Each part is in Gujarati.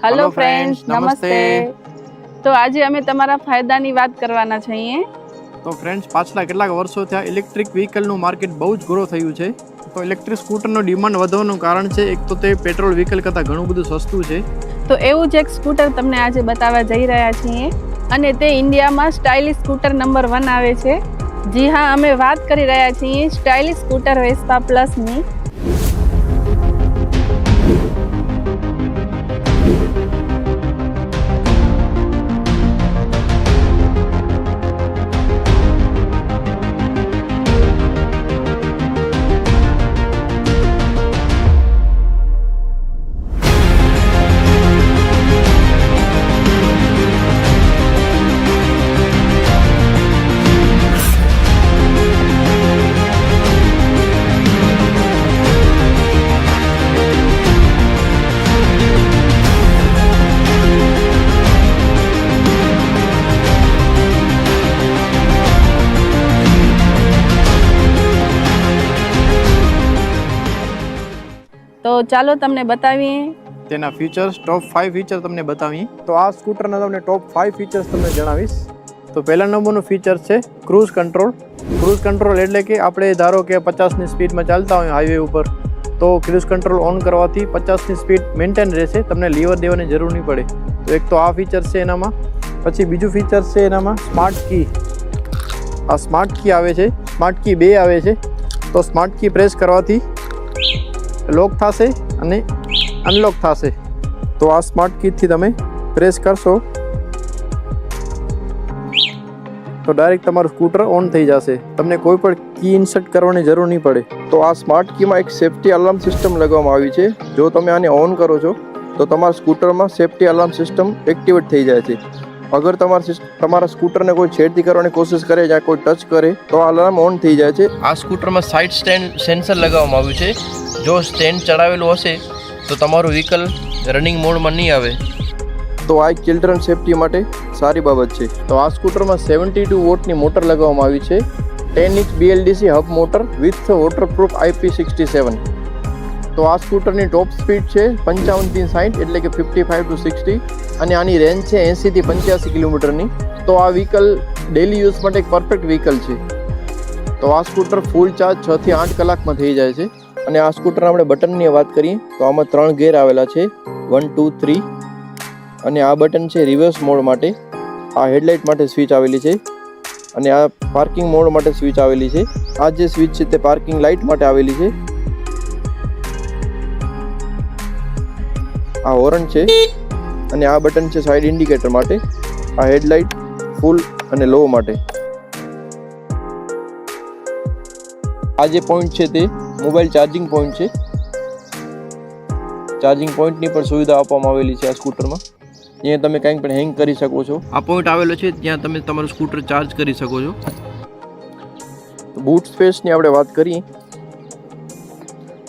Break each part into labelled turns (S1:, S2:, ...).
S1: हेलो फ्रेंड्स, नमस्ते। तो आज અમે તમારા ફાયદાની વાત કરવાના છીએ।
S2: તો ફ્રેન્ડ્સ, પાછલા કેટલાક વર્ષોથી આ ઇલેક્ટ્રિક વ્હીકલનું માર્કેટ બહુ જ ગ્રો થયું છે। તો ઇલેક્ટ્રિક સ્કૂટરનો ડિમાન્ડ વધવાનું કારણ છે એક તો તે પેટ્રોલ વ્હીકલ કરતાં ઘણું બધું સસ્તું છે।
S1: તો એવું જ એક સ્કૂટર તમને આજે બતાવવા જઈ રહ્યા છીએ અને તે ઇન્ડિયામાં સ્ટાઇલિશ સ્કૂટર નંબર 1 આવે છે। જી હા, અમે વાત કરી રહ્યા છીએ સ્ટાઇલિશ સ્કૂટર વેસ્પા પ્લસની। તો ચાલો તમને બતાવીએ
S2: તેના ફીચર્સ, ટોપ 5 ફીચર તમને બતાવીએ। તો આ સ્કૂટરના તમને ટોપ 5 ફીચર્સ તમને જણાવીશ। તો પહેલા નંબરનું ફીચર છે ક્રૂઝ કંટ્રોલ। ક્રૂઝ કંટ્રોલ એટલે કે આપણે ધારો કે 50ની સ્પીડમાં ચાલતા હોય હાઈવે ઉપર, તો ક્રૂઝ કંટ્રોલ ઓન કરવાથી 50ની સ્પીડ મેન્ટેન રહેશે, તમને લીવર દેવાની જરૂર નહીં પડે। તો એક તો આ ફીચર છે એનામાં। પછી બીજું ફીચર છે એનામાં સ્માર્ટ કી। આ સ્માર્ટ કી આવે છે, સ્માર્ટ કી 2 આવે છે। તો સ્માર્ટ કી પ્રેસ કરવાથી લોક થશે અને અનલોક થશે। તો આ સ્માર્ટ કીથી તમે પ્રેસ કરશો તો ડાયરેક્ટ તમારું સ્કૂટર ઓન થઈ જશે, તમને કોઈ પણ કી ઇન્સર્ટ કરવાની જરૂર નહીં પડે। તો આ સ્માર્ટ કીમાં એક સેફ્ટી અલાર્મ સિસ્ટમ લગાવવામાં આવી છે। જો તમે આને ઓન કરો છો તો તમારા સ્કૂટરમાં સેફ્ટી અલાર્મ સિસ્ટમ એક્ટિવેટ થઈ જાય છે। અગર તમારા સ્કૂટરને કોઈ છેડતી કરવાની કોશિશ કરે, ਜਾਂ કોઈ ટચ કરે તો અલાર્મ ઓન થઈ જાય છે।
S3: આ સ્કૂટરમાં સાઇડ સ્ટેન્ડ સેન્સર લગાવવામાં આવ્યું છે। જો સ્ટેન્ડ ચડાવેલું હશે તો તમારું વ્હીકલ રનિંગ મોડમાં નહીં આવે।
S2: તો આ એક ચિલ્ડ્રન સેફ્ટી માટે સારી બાબત છે। તો આ સ્કૂટરમાં 72 વોટની મોટર લગાવવામાં આવી છે, 10 inch BLDC hub motor with waterproof IP67। તો આ સ્કૂટરની ટોપ સ્પીડ છે 55 થી 60, એટલે કે 55 to 60, અને આની રેન્જ છે 80 થી 85 કિલોમીટરની। તો આ વ્હીકલ ડેલી યુઝ માટે એક પરફેક્ટ વ્હીકલ છે। તો આ સ્કૂટર ફૂલ ચાર્જ 6 થી 8 કલાકમાં થઈ જાય છે। અને આ સ્કૂટરના આપણે બટનની વાત કરીએ તો આમાં 3 ગેર આવેલા છે, 1, 2, 3। અને આ બટન છે રિવર્સ મોડ માટે, આ હેડલાઇટ માટે સ્વિચ આવેલી છે, અને આ પાર્કિંગ મોડ માટે સ્વિચ આવેલી છે। આ જે સ્વિચ છે તે પાર્કિંગ લાઇટ માટે આવેલી છે। આ હોર્ન છે, અને આ બટન છે સાઇડ ઇન્ડિકેટર માટે, આ હેડલાઇટ ફૂલ અને લો માટે। આ જે પોઈન્ટ છે તે મોબાઈલ ચાર્જિંગ પોઈન્ટ છે। ચાર્જિંગ પોઈન્ટની પણ સુવિધા આપવામાં આવેલી છે આ સ્કૂટરમાં, જ્યાં તમે કંઈક પણ હેંગ કરી શકો છો।
S3: આ પોઈન્ટ આવેલો છે જ્યાં તમે તમારું સ્કૂટર ચાર્જ કરી શકો છો।
S2: બૂટ સ્પેસની આપણે વાત કરીએ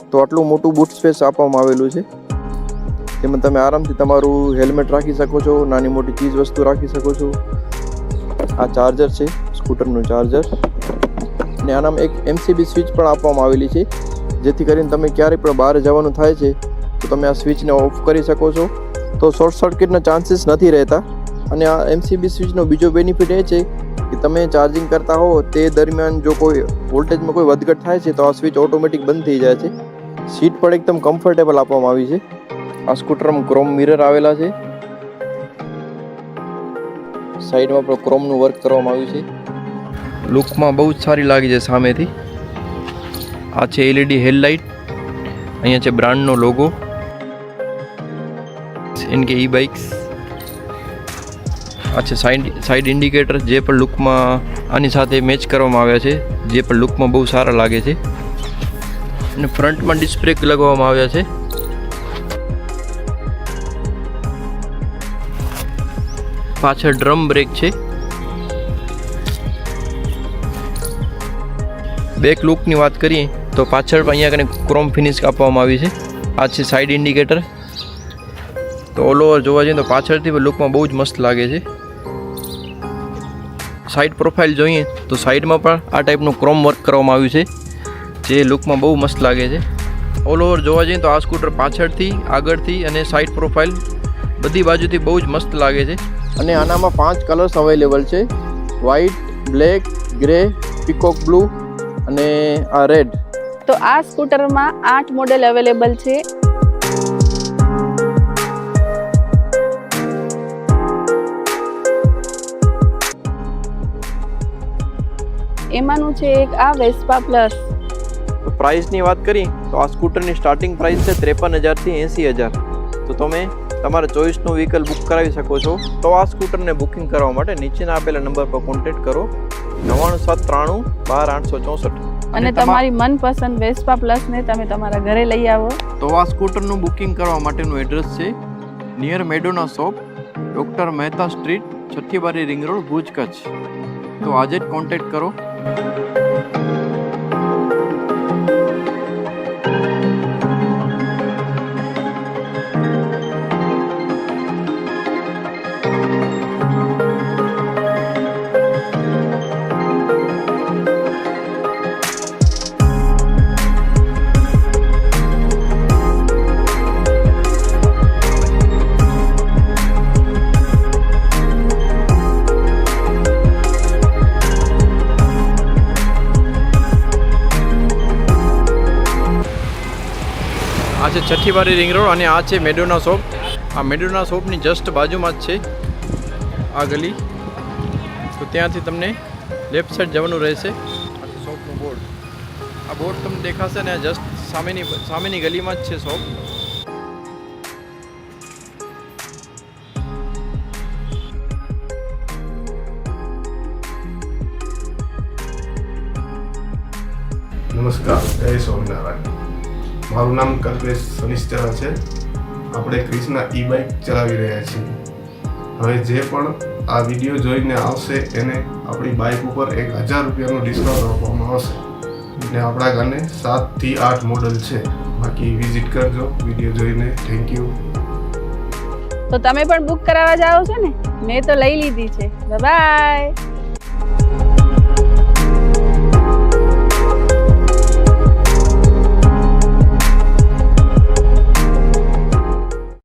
S2: તો આટલું મોટું બૂટ સ્પેસ આપવામાં આવેલું છે, જેમાં તમે આરામથી તમારું હેલ્મેટ રાખી શકો છો, નાની મોટી ચીજ વસ્તુ રાખી શકો છો। આ ચાર્જર છે, સ્કૂટરનું ચાર્જર, અને આનામાં એક MCB સ્વિચ પણ આપવામાં આવેલી છે, જેથી કરીને તમે ક્યારેય પણ બહાર જવાનું થાય છે તો તમે આ સ્વિચને ઓફ કરી શકો છો, તો શોર્ટ સર્કિટના ચાન્સીસ નથી રહેતા। અને આ MCB સ્વિચનો બીજો બેનિફિટ એ છે કે તમે ચાર્જિંગ કરતા હો તે દરમિયાન જો કોઈ વોલ્ટેજમાં કોઈ વધઘટ થાય છે તો આ સ્વિચ ઓટોમેટિક બંધ થઈ જાય છે। સીટ પણ એકદમ કમ્ફર્ટેબલ આપવામાં આવી છે। આ સ્કૂટરમાં ક્રોમ મિરર આવેલા છે, સાઈડમાં પણ ક્રોમનું વર્ક કરવામાં આવ્યું છે।
S3: લુકમાં બહુ જ સારી લાગી છે સામેથી। આ છે LED હેડલાઇટ, અહીંયા છે બ્રાન્ડનો લોગો, એનકે e-બાઇક્સ। આ છે સાઇડ ઇન્ડિકેટર, જે પણ લુકમાં આની સાથે મેચ કરવામાં આવ્યા છે, જે પણ લુકમાં બહુ સારા લાગે છે। અને ફ્રન્ટમાં ડિસ્ક બ્રેક લગાવવામાં આવ્યા છે। પાછળ ડ્રમ બ્રેક છે। બેક લુકની વાત કરીએ તો પાછળ અહીંયા કને ક્રોમ ફિનિશ આપવામાં આવી છે। આ છે સાઇડ ઇન્ડિકેટર। તો ઓલ ઓવર જોવા જઈએ તો પાછળથી લુકમાં બહુ જ મસ્ત લાગે છે। સાઇડ પ્રોફાઇલ જોઈએ તો સાઇડમાં પણ આ ટાઈપનું ક્રોમ વર્ક કરવામાં આવ્યું છે, જે લુકમાં બહુ મસ્ત લાગે છે। ઓલ ઓવર જોવા જઈએ તો આ સ્કૂટર પાછળથી, આગળથી અને સાઇડ પ્રોફાઇલ બધી બાજુથી બહુ જ મસ્ત લાગે છે.
S2: અને આનામાં 5 કલર્સ અવેલેબલ છે, white, black, grey, peacock blue અને આ રેડ.
S1: તો આ સ્કૂટરમાં 8 મોડેલ અવેલેબલ છે. એમાંનું છે એક આ વેસ્પા પ્લસ.
S3: તો પ્રાઇસની વાત કરી તો આ સ્કૂટરની સ્ટાર્ટિંગ પ્રાઇસ છે 53,000 થી 80,000. તો તમે તમારા ચોઈસનું વ્હીકલ બુક કરાવી શકો છો. તો આ સ્કૂટરને બુકિંગ કરવા માટે નીચેના આપેલા નંબર પર કોન્ટેક્ટ કરો 99793 12864.
S1: અને તમારી મનપસંદ વેસ્પા પ્લસને તમે તમારા ઘરે લઈ આવો.
S3: તો આ સ્કૂટરનું બુકિંગ કરવા માટેનું એડ્રેસ છે near Madonna shop, doctor Mehta street, છઠ્ઠી બારી રિંગ રોડ, ભુજ, કચ્છ. તો આજે જ કોન્ટેક્ટ કરો. આ છે છઠ્ઠી બારી રિંગ રોડ અને આ છે મેડોના શોપ. આ મેડોના શોપની જસ્ટ બાજુમાં જ છે આ ગલી. તો ત્યાંથી તમને લેફ્ટ સાઈડ જવાનું રહેશે. આ છે શોપનું બોર્ડ. આ બોર્ડ તમને દેખાશે ને જસ્ટ સામેની ગલીમાં જ છે શોપ.
S4: નમસ્કાર, જય સ્વામિનારાયણ. મારું નામ કલ્પેશ સનિશ્ચરા છે. આપણે ક્રિષ્ના ઈ બાઇક ચલાવી રહ્યા છીએ. હવે જે પણ આ વિડીયો જોઈને આવશે એને આપણી બાઇક ઉપર 1,000 રૂપિયાનું ડિસ્કાઉન્ટ આપવામાં આવશે. ને આપણા ગાને 7 થી 8 મોડલ છે. બાકી વિઝિટ કરજો વિડીયો જોઈને. Thank you.
S1: તો તમે પણ બુક કરાવવા જાઓ છો ને? મેં તો લઈ લીધી છે. બાય.